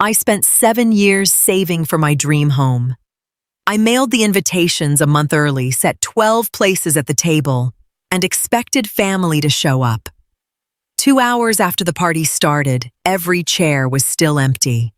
I spent 7 years saving for my dream home. I mailed the invitations a month early, set 12 places at the table, and expected family to show up. 2 hours after the party started, every chair was still empty.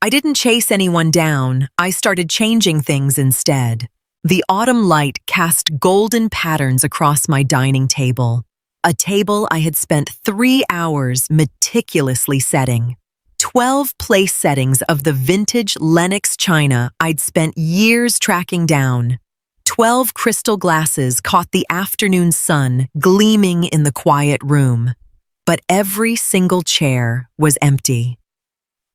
I didn't chase anyone down, I started changing things instead. The autumn light cast golden patterns across my dining table, a table I had spent 3 hours meticulously setting. 12 place settings of the vintage Lenox china I'd spent years tracking down. 12 crystal glasses caught the afternoon sun gleaming in the quiet room, but every single chair was empty.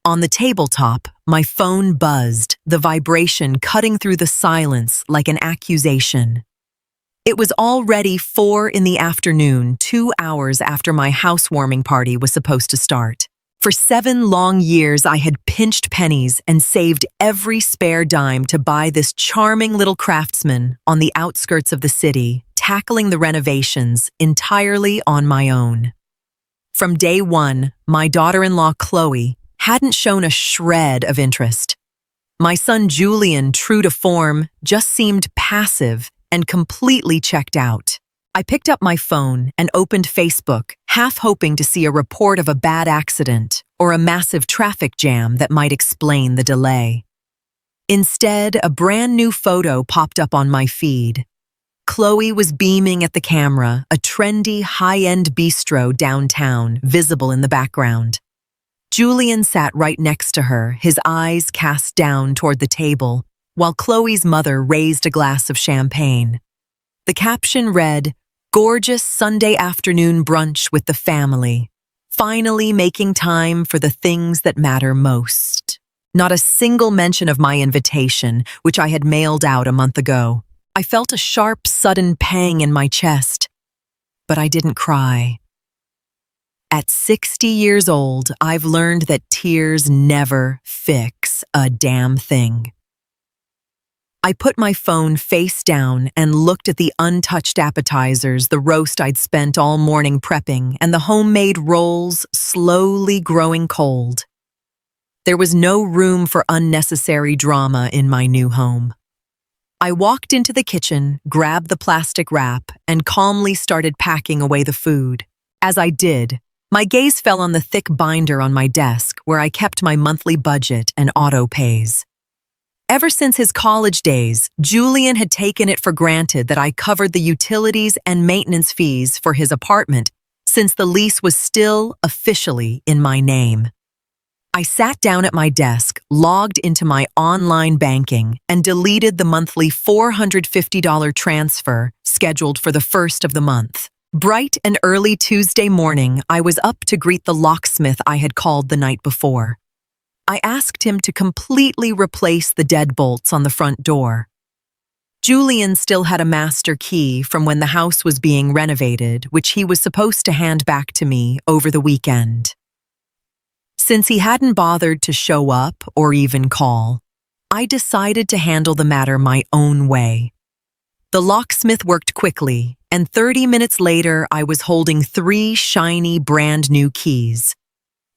On the tabletop, my phone buzzed, the vibration cutting through the silence like an accusation. It was already 4 in the afternoon, 2 hours after my housewarming party was supposed to start. For 7 long years, I had pinched pennies and saved every spare dime to buy this charming little craftsman on the outskirts of the city, tackling the renovations entirely on my own. From day one, my daughter-in-law Chloe hadn't shown a shred of interest. My son Julian, true to form, just seemed passive and completely checked out. I picked up my phone and opened Facebook, half hoping to see a report of a bad accident or a massive traffic jam that might explain the delay. Instead, a brand new photo popped up on my feed. Chloe was beaming at the camera, a trendy, high-end bistro downtown, visible in the background. Julian sat right next to her, his eyes cast down toward the table, while Chloe's mother raised a glass of champagne. The caption read, "Gorgeous Sunday afternoon brunch with the family. Finally making time for the things that matter most." Not a single mention of my invitation, which I had mailed out a month ago. I felt a sharp, sudden pang in my chest, but I didn't cry. At 60 years old, I've learned that tears never fix a damn thing. I put my phone face down and looked at the untouched appetizers, the roast I'd spent all morning prepping, and the homemade rolls slowly growing cold. There was no room for unnecessary drama in my new home. I walked into the kitchen, grabbed the plastic wrap, and calmly started packing away the food. As I did, my gaze fell on the thick binder on my desk where I kept my monthly budget and auto pays. Ever since his college days, Julian had taken it for granted that I covered the utilities and maintenance fees for his apartment since the lease was still officially in my name. I sat down at my desk, logged into my online banking, and deleted the monthly $450 transfer scheduled for the first of the month. Bright and early Tuesday morning, I was up to greet the locksmith I had called the night before. I asked him to completely replace the deadbolts on the front door. Julian still had a master key from when the house was being renovated, which he was supposed to hand back to me over the weekend. Since he hadn't bothered to show up or even call, I decided to handle the matter my own way. The locksmith worked quickly, and 30 minutes later I was holding 3 shiny brand new keys.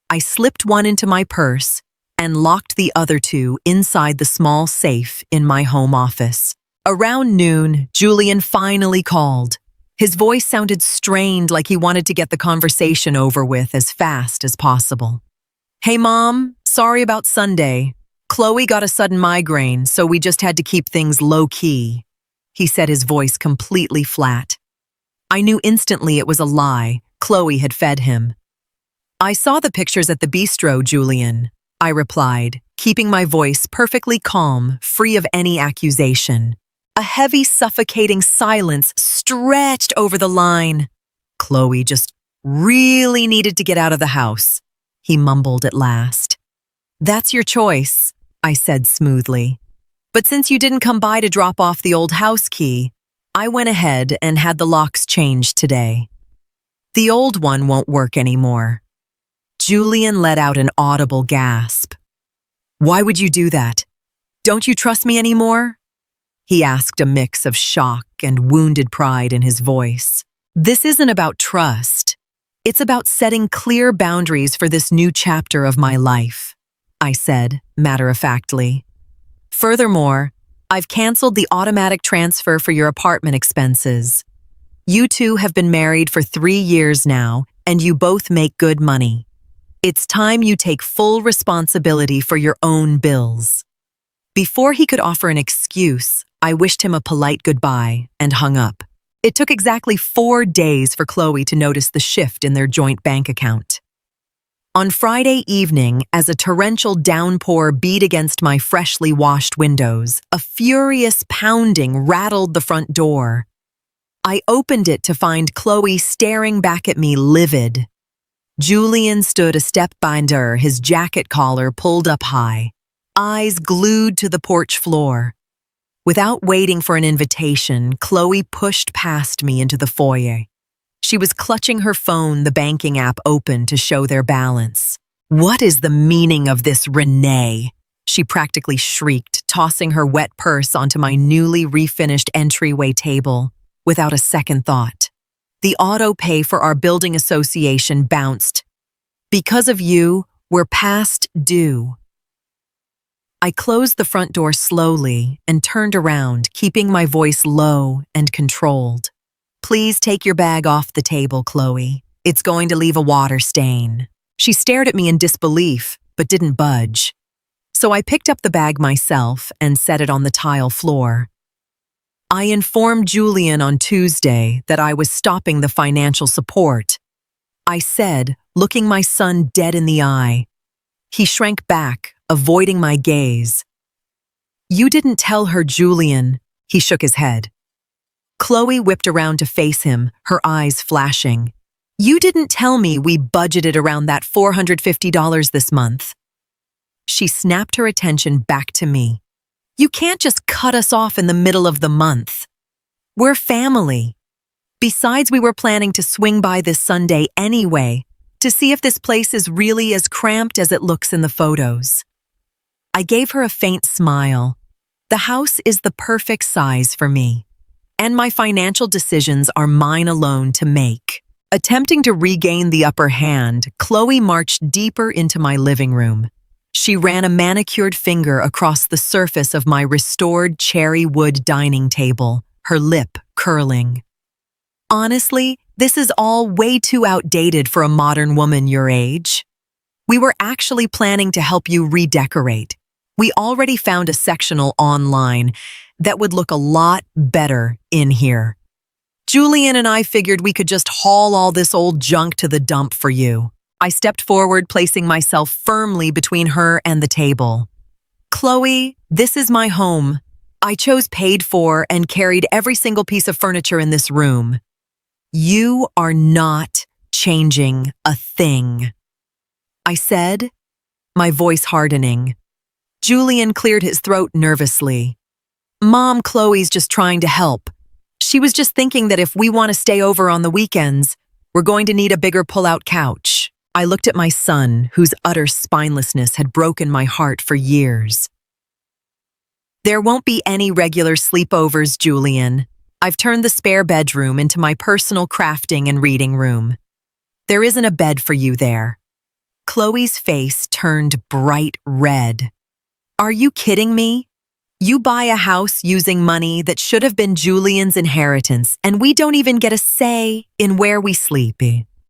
I slipped one into my purse and locked the other 2 inside the small safe in my home office. Around noon, Julian finally called. His voice sounded strained, like he wanted to get the conversation over with as fast as possible. "Hey Mom, sorry about Sunday. Chloe got a sudden migraine, so we just had to keep things low-key," he said, his voice completely flat. I knew instantly it was a lie. Chloe had fed him. "I saw the pictures at the bistro, Julian," I replied, keeping my voice perfectly calm, free of any accusation. A heavy, suffocating silence stretched over the line. "Chloe just really needed to get out of the house," he mumbled at last. "That's your choice," I said smoothly. "But since you didn't come by to drop off the old house key, I went ahead and had the locks changed today. The old one won't work anymore." Julian let out an audible gasp. "Why would you do that? Don't you trust me anymore?" he asked, a mix of shock and wounded pride in his voice. "This isn't about trust. It's about setting clear boundaries for this new chapter of my life. I said, matter-of-factly. Furthermore, I've canceled the automatic transfer for your apartment expenses. You two have been married for 3 years now, and you both make good money. It's time you take full responsibility for your own bills. Before he could offer an excuse, I wished him a polite goodbye and hung up. It took exactly 4 days for Chloe to notice the shift in their joint bank account. On Friday evening, as a torrential downpour beat against my freshly washed windows, a furious pounding rattled the front door. I opened it to find Chloe staring back at me livid. Julian stood a step behind her, his jacket collar pulled up high, eyes glued to the porch floor. Without waiting for an invitation, Chloe pushed past me into the foyer. She was clutching her phone, the banking app open to show their balance. "What is the meaning of this, Renee?" she practically shrieked, tossing her wet purse onto my newly refinished entryway table, without a second thought. The auto pay for our building association bounced. "Because of you, we're past due." I closed the front door slowly and turned around, keeping my voice low and controlled. "Please take your bag off the table, Chloe. It's going to leave a water stain." She stared at me in disbelief, but didn't budge. So I picked up the bag myself and set it on the tile floor. I informed Julian on Tuesday that I was stopping the financial support. I said, looking my son dead in the eye. He shrank back, avoiding my gaze. "You didn't tell her, Julian." He shook his head. Chloe whipped around to face him, her eyes flashing. "You didn't tell me we budgeted around that $450 this month." She snapped her attention back to me. "You can't just cut us off in the middle of the month. We're family. Besides, we were planning to swing by this Sunday anyway, to see if this place is really as cramped as it looks in the photos." I gave her a faint smile. The house is the perfect size for me, and my financial decisions are mine alone to make. Attempting to regain the upper hand, Chloe marched deeper into my living room. She ran a manicured finger across the surface of my restored cherry wood dining table, her lip curling. "Honestly, this is all way too outdated for a modern woman your age. We were actually planning to help you redecorate. We already found a sectional online that would look a lot better in here. Julian and I figured we could just haul all this old junk to the dump for you." I stepped forward, placing myself firmly between her and the table. "Chloe, this is my home. I chose paid for and carried every single piece of furniture in this room. You are not changing a thing," I said, my voice hardening. Julian cleared his throat nervously. "Mom, Chloe's just trying to help. She was just thinking that if we want to stay over on the weekends, we're going to need a bigger pull-out couch." I looked at my son, whose utter spinelessness had broken my heart for years. "There won't be any regular sleepovers, Julian. I've turned the spare bedroom into my personal crafting and reading room. There isn't a bed for you there." Chloe's face turned bright red. "Are you kidding me? You buy a house using money that should have been Julian's inheritance, and we don't even get a say in where we sleep."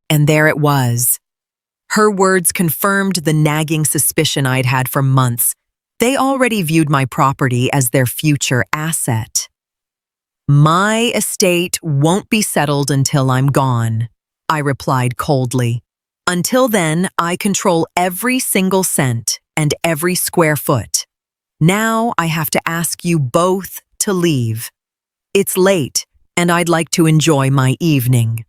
And there it was. Her words confirmed the nagging suspicion I'd had for months. They already viewed my property as their future asset. "My estate won't be settled until I'm gone," I replied coldly. "Until then, I control every single cent and every square foot. Now I have to ask you both to leave. It's late, and I'd like to enjoy my evening."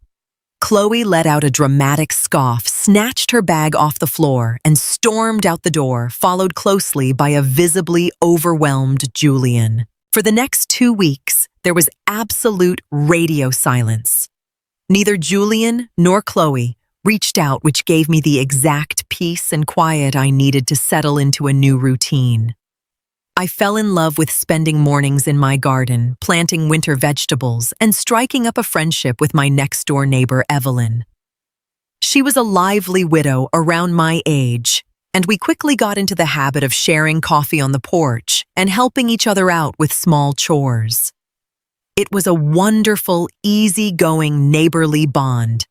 Chloe let out a dramatic scoff, snatched her bag off the floor, and stormed out the door, followed closely by a visibly overwhelmed Julian. For the next 2 weeks, there was absolute radio silence. Neither Julian nor Chloe reached out, which gave me the exact peace and quiet I needed to settle into a new routine. I fell in love with spending mornings in my garden, planting winter vegetables, and striking up a friendship with my next-door neighbor, Evelyn. She was a lively widow around my age, and we quickly got into the habit of sharing coffee on the porch and helping each other out with small chores. It was a wonderful, easygoing neighborly bond,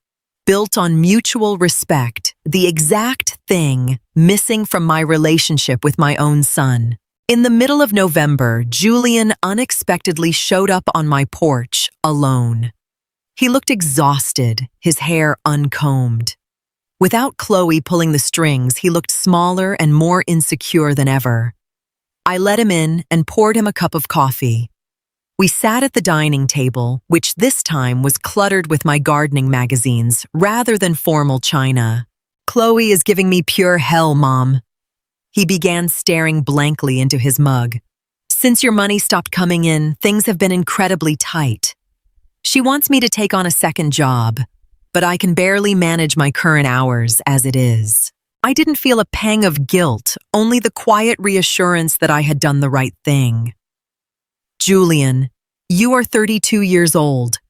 built on mutual respect, the exact thing missing from my relationship with my own son. In the middle of November, Julian unexpectedly showed up on my porch alone. He looked exhausted, his hair uncombed. Without Chloe pulling the strings, he looked smaller and more insecure than ever. I let him in and poured him a cup of coffee. We sat at the dining table, which this time was cluttered with my gardening magazines rather than formal china. "Chloe is giving me pure hell, Mom." He began staring blankly into his mug. "Since your money stopped coming in, things have been incredibly tight. She wants me to take on a second job, but I can barely manage my current hours as it is." I didn't feel a pang of guilt, only the quiet reassurance that I had done the right thing. "Julian, you are 32 years old.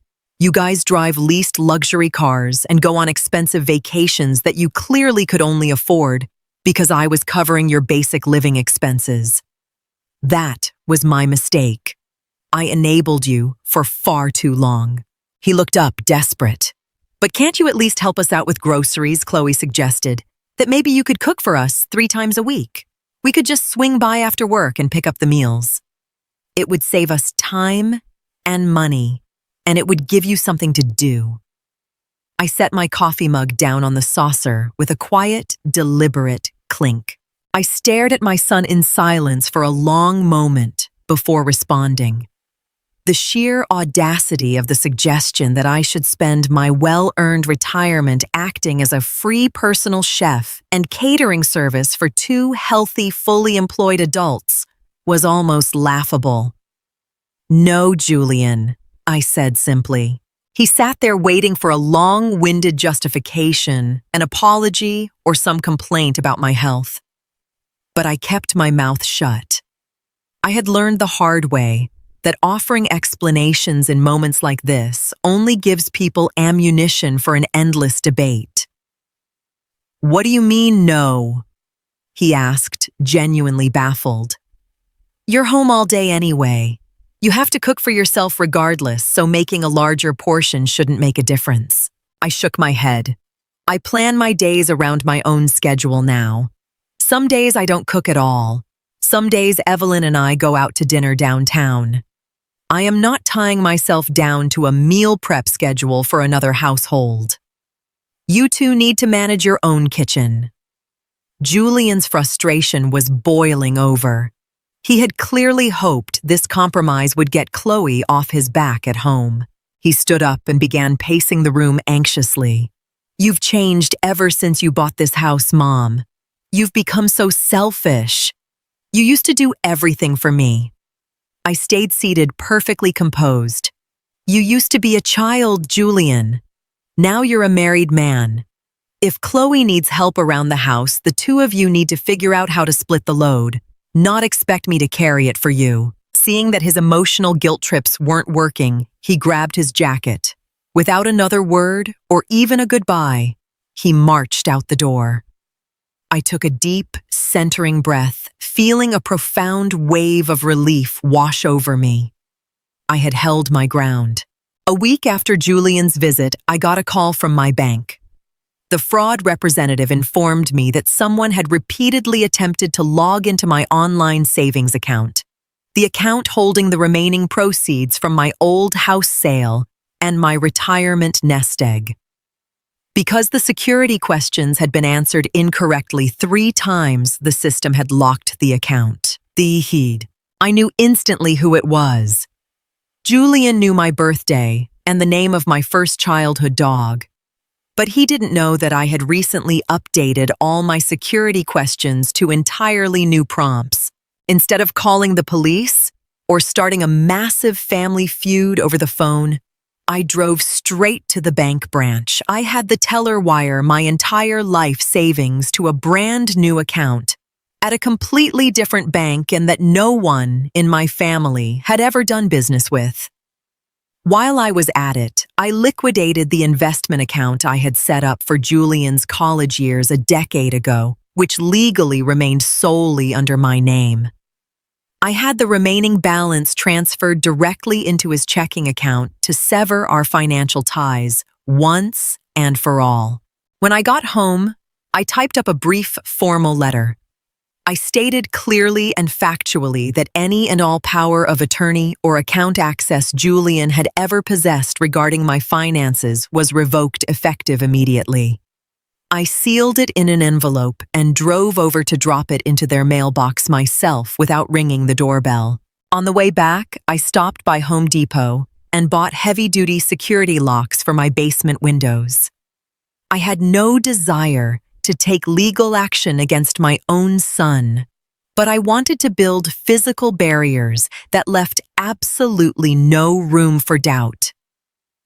You guys drive leased luxury cars and go on expensive vacations that you clearly could only afford because I was covering your basic living expenses. That was my mistake. I enabled you for far too long." He looked up, desperate. "But can't you at least help us out with groceries?" Chloe suggested. "That maybe you could cook for us 3 times a week. We could just swing by after work and pick up the meals. It would save us time and money, and it would give you something to do." I set my coffee mug down on the saucer with a quiet, deliberate clink. I stared at my son in silence for a long moment before responding. The sheer audacity of the suggestion that I should spend my well-earned retirement acting as a free personal chef and catering service for 2 healthy, fully employed adults was almost laughable. "No, Julian," I said simply. He sat there waiting for a long-winded justification, an apology, or some complaint about my health. But I kept my mouth shut. I had learned the hard way that offering explanations in moments like this only gives people ammunition for an endless debate. "What do you mean, no?" he asked, genuinely baffled. "You're home all day anyway. You have to cook for yourself regardless, so making a larger portion shouldn't make a difference." I shook my head. "I plan my days around my own schedule now. Some days I don't cook at all. Some days Evelyn and I go out to dinner downtown. I am not tying myself down to a meal prep schedule for another household. You two need to manage your own kitchen." Julian's frustration was boiling over. He had clearly hoped this compromise would get Chloe off his back at home. He stood up and began pacing the room anxiously. "You've changed ever since you bought this house, Mom. You've become so selfish. You used to do everything for me." I stayed seated, perfectly composed. "You used to be a child, Julian. Now you're a married man. If Chloe needs help around the house, the 2 of you need to figure out how to split the load, not expect me to carry it for you." Seeing that his emotional guilt trips weren't working, he grabbed his jacket. Without another word or even a goodbye, he marched out the door. I took a deep, centering breath, feeling a profound wave of relief wash over me. I had held my ground. A week after Julian's visit, I got a call from my bank. The fraud representative informed me that someone had repeatedly attempted to log into my online savings account, the account holding the remaining proceeds from my old house sale and my retirement nest egg. Because the security questions had been answered incorrectly 3 times, the system had locked the account. I knew instantly who it was. Julian knew my birthday and the name of my first childhood dog. But he didn't know that I had recently updated all my security questions to entirely new prompts. Instead of calling the police or starting a massive family feud over the phone, I drove straight to the bank branch. I had the teller wire my entire life savings to a brand new account at a completely different bank and that no one in my family had ever done business with. While I was at it, I liquidated the investment account I had set up for Julian's college years a decade ago, which legally remained solely under my name. I had the remaining balance transferred directly into his checking account to sever our financial ties once and for all. When I got home, I typed up a brief, formal letter. I stated clearly and factually that any and all power of attorney or account access Julian had ever possessed regarding my finances was revoked effective immediately. I sealed it in an envelope and drove over to drop it into their mailbox myself without ringing the doorbell. On the way back, I stopped by Home Depot and bought heavy-duty security locks for my basement windows. I had no desire to take legal action against my own son, but I wanted to build physical barriers that left absolutely no room for doubt.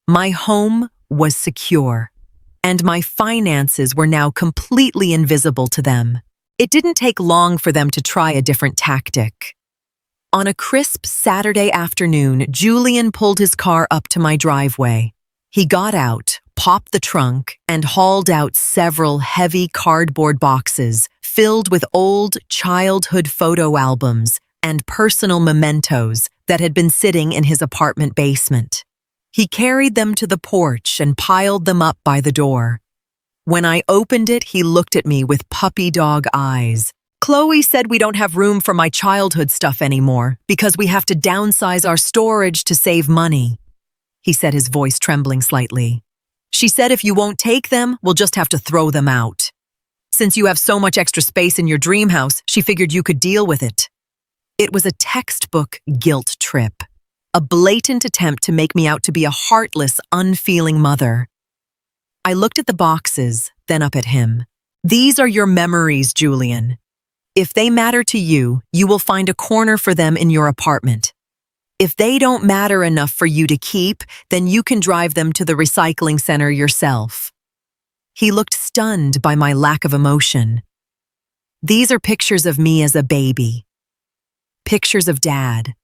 My home was secure, and my finances were now completely invisible to them. It didn't take long for them to try a different tactic. On a crisp Saturday afternoon, Julian pulled his car up to my driveway. He got out, popped the trunk, and hauled out several heavy cardboard boxes filled with old childhood photo albums and personal mementos that had been sitting in his apartment basement. He carried them to the porch and piled them up by the door. When I opened it, he looked at me with puppy dog eyes. "Chloe said we don't have room for my childhood stuff anymore because we have to downsize our storage to save money," he said, his voice trembling slightly. "She said if you won't take them, we'll just have to throw them out. Since you have so much extra space in your dream house, she figured you could deal with it." It was a textbook guilt trip, a blatant attempt to make me out to be a heartless, unfeeling mother. I looked at the boxes, then up at him. "These are your memories, Julian. If they matter to you, you will find a corner for them in your apartment. If they don't matter enough for you to keep, then you can drive them to the recycling center yourself." He looked stunned by my lack of emotion. "These are pictures of me as a baby. Pictures of Dad.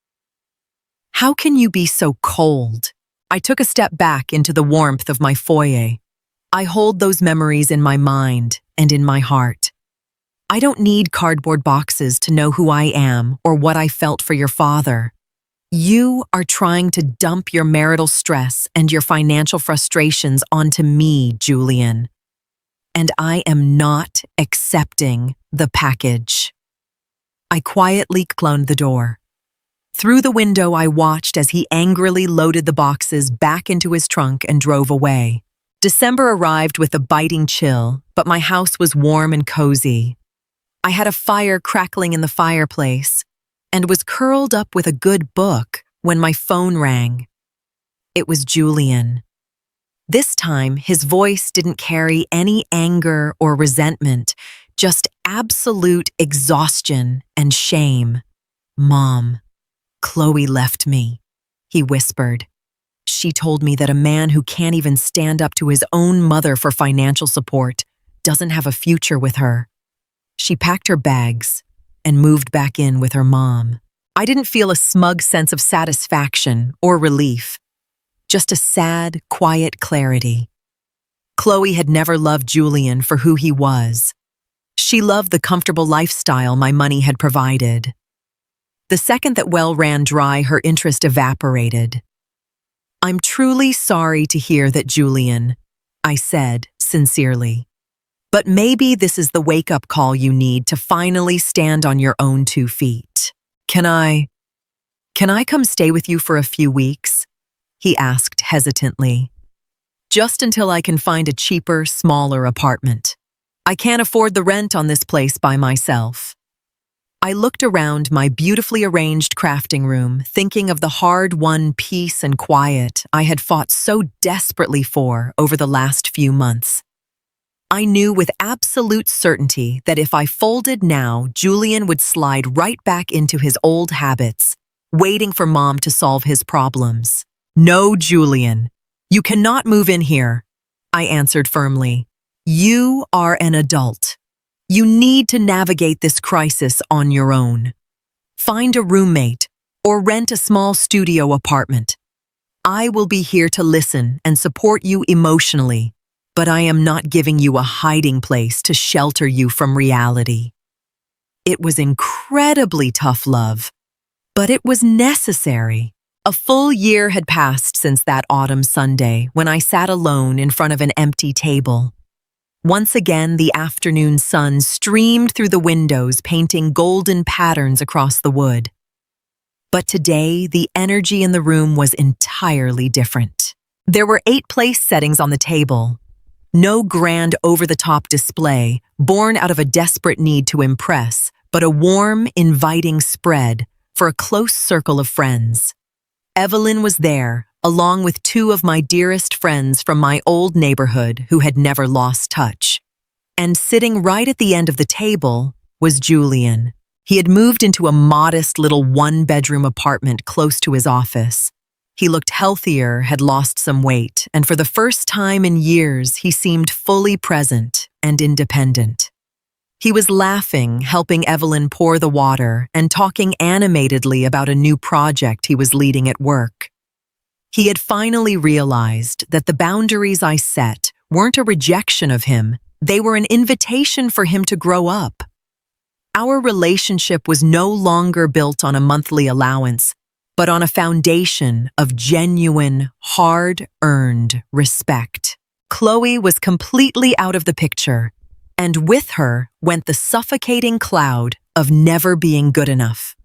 How can you be so cold?" I took a step back into the warmth of my foyer. I hold those memories in my mind and in my heart. I don't need cardboard boxes to know who I am or what I felt for your father. You are trying to dump your marital stress and your financial frustrations onto me, Julian. And I am not accepting the package. I quietly closed the door. Through the window, I watched as he angrily loaded the boxes back into his trunk and drove away. December arrived with a biting chill, but my house was warm and cozy. I had a fire crackling in the fireplace and was curled up with a good book when my phone rang. It was Julian. This time, his voice didn't carry any anger or resentment, just absolute exhaustion and shame. "Mom, Chloe left me," he whispered. "She told me that a man who can't even stand up to his own mother for financial support doesn't have a future with her. She packed her bags and moved back in with her mom." I didn't feel a smug sense of satisfaction or relief, just a sad, quiet clarity. Chloe had never loved Julian for who he was. She loved the comfortable lifestyle my money had provided. The second that well ran dry, her interest evaporated. "I'm truly sorry to hear that, Julian," I said sincerely. "But maybe this is the wake-up call you need to finally stand on your own 2 feet. Can I come stay with you for a few weeks?" he asked hesitantly. "Just until I can find a cheaper, smaller apartment. I can't afford the rent on this place by myself." I looked around my beautifully arranged crafting room, thinking of the hard-won peace and quiet I had fought so desperately for over the last few months. I knew with absolute certainty that if I folded now, Julian would slide right back into his old habits, waiting for Mom to solve his problems. "No, Julian, you cannot move in here," I answered firmly. "You are an adult. You need to navigate this crisis on your own. Find a roommate or rent a small studio apartment. I will be here to listen and support you emotionally, but I am not giving you a hiding place to shelter you from reality. It was incredibly tough love, but it was necessary. A full year had passed since that autumn Sunday when I sat alone in front of an empty table. Once again, the afternoon sun streamed through the windows, painting golden patterns across the wood. But today, the energy in the room was entirely different. There were 8 place settings on the table. No grand over-the-top display, born out of a desperate need to impress, but a warm, inviting spread for a close circle of friends. Evelyn was there, along with 2 of my dearest friends from my old neighborhood who had never lost touch. And sitting right at the end of the table was Julian. He had moved into a modest little 1-bedroom apartment close to his office. He looked healthier, had lost some weight, and for the first time in years, he seemed fully present and independent. He was laughing, helping Evelyn pour the water, and talking animatedly about a new project he was leading at work. He had finally realized that the boundaries I set weren't a rejection of him, they were an invitation for him to grow up. Our relationship was no longer built on a monthly allowance, but on a foundation of genuine, hard-earned respect. Chloe was completely out of the picture, and with her went the suffocating cloud of never being good enough.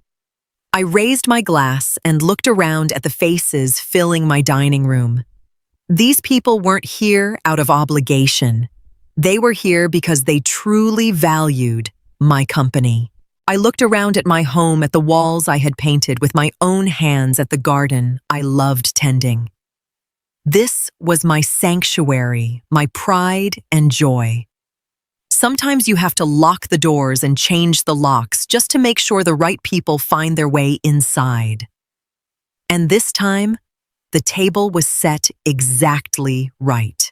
I raised my glass and looked around at the faces filling my dining room. These people weren't here out of obligation. They were here because they truly valued my company. I looked around at my home, at the walls I had painted with my own hands, at the garden I loved tending. This was my sanctuary, my pride and joy. Sometimes you have to lock the doors and change the locks just to make sure the right people find their way inside. And this time, the table was set exactly right.